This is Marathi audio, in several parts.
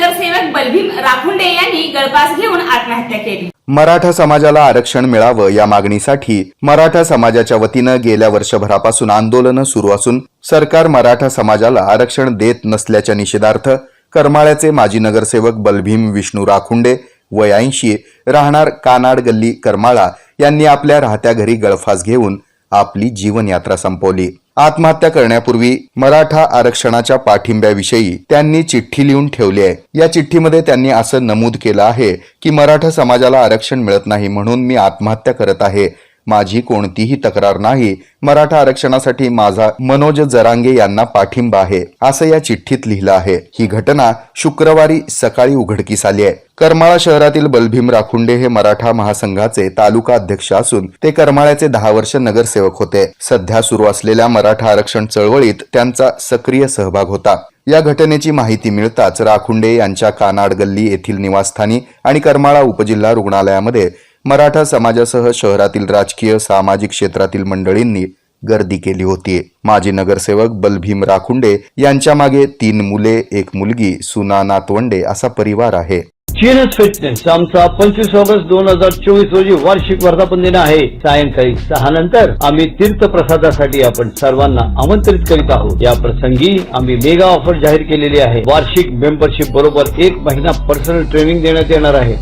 नगरसेवक बलभीम राखुंडे यांनी गळफास घेऊन आत्महत्या केली। मराठा समाजाला आरक्षण मिळावं या मागणीसाठी मराठा समाजाच्या वतीनं गेल्या वर्षभरापासून आंदोलन सुरू असून सरकार मराठा समाजाला आरक्षण देत नसल्याच्या निषेधार्थ करमाळ्याचे माजी नगरसेवक बलभीम विष्णू राखुंडे वय 80 राहणार कानाड गल्ली करमाळा यांनी आपल्या राहत्या घरी गळफास घेऊन आपली जीवनयात्रा संपवली। आत्महत्या करण्यापूर्वी मराठा आरक्षणाच्या पाठिंब्याविषयी त्यांनी चिठ्ठी लिहून ठेवली आहे। या चिठ्ठीमध्ये त्यांनी असं नमूद केलं आहे की मराठा समाजाला आरक्षण मिळत नाही म्हणून मी आत्महत्या करत आहे। माझी कोणतीही तक्रार नाही। मराठा आरक्षणासाठी माझा मनोज जरांगे यांना पाठिंबा आहे असं या चिठ्ठीत लिहिलं आहे। ही घटना शुक्रवारी सकाळी उघडकीस आली आहे। करमाळा शहरातील बलभीम राखुंडे हे मराठा महासंघाचे तालुका अध्यक्ष असून ते करमाळ्याचे 10 वर्ष नगरसेवक होते। सध्या सुरू असलेल्या मराठा आरक्षण चळवळीत त्यांचा सक्रिय सहभाग होता। या घटनेची माहिती मिळताच राखुंडे यांच्या कानाड गल्ली येथील निवासस्थानी आणि करमाळा उपजिल्हा रुग्णालयामध्ये मराठा समाजासह शहरातील राजकीय सामाजिक क्षेत्रातील मंडळींनी गर्दी केली होती। माजी नगरसेवक बलभीम राखुंडे यांच्या मागे 3 मुले, 1 मुलगी, सुना, नातवंडे असा परिवार आहे। जीएनएस फिटनेस आमचा 25 ऑगस्ट 2024 रोजी वार्षिक वर्धापन दिन आहे। सायंकाळी 6 नंतर आम्ही तीर्थप्रसादासाठी आपण सर्वांना आमंत्रित करीत आहोत। या प्रसंगी आम्ही मेगा ऑफर जाहीर केलेली आहे। वार्षिक मेंबरशिप बरोबर 1 महिना पर्सनल ट्रेनिंग देण्यात येणार आहे,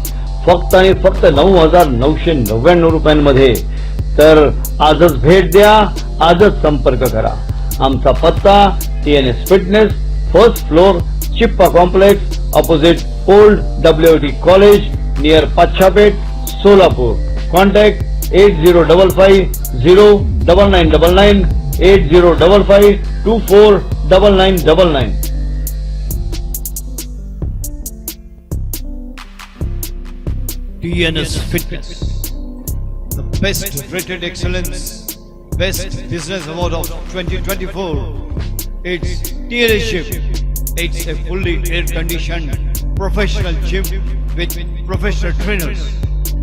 फक्त आणि फक्त 9,999 रुपयांमध्ये। तर आजच भेट द्या, आजच संपर्क करा। आमचा पत्ता GNS fitness, first floor, Chippa complex, opposite old WIT college, near Pachhapeth, Solapur. Contact 8055 09999 8055 249999। DNS Fitness, the best rated excellence, best business award of 2024. It's dealership. It's a fully air-conditioned professional gym with professional trainers,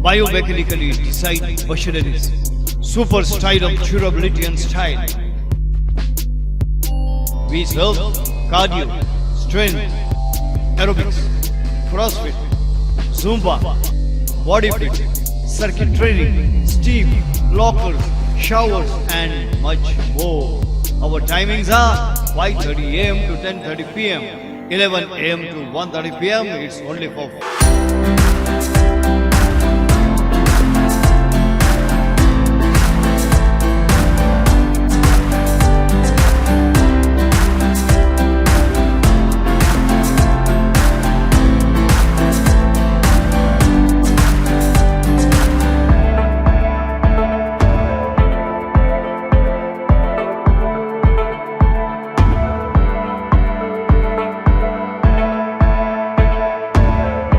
biomechanically designed machineries, super style of durability and style. We serve cardio, strength, aerobics, CrossFit, Zumba, body fit, circuit training, steam, lockers, showers and much more. Our timings are 5:30 AM to 10:30 PM, 11 AM to 1:30 PM. It's only for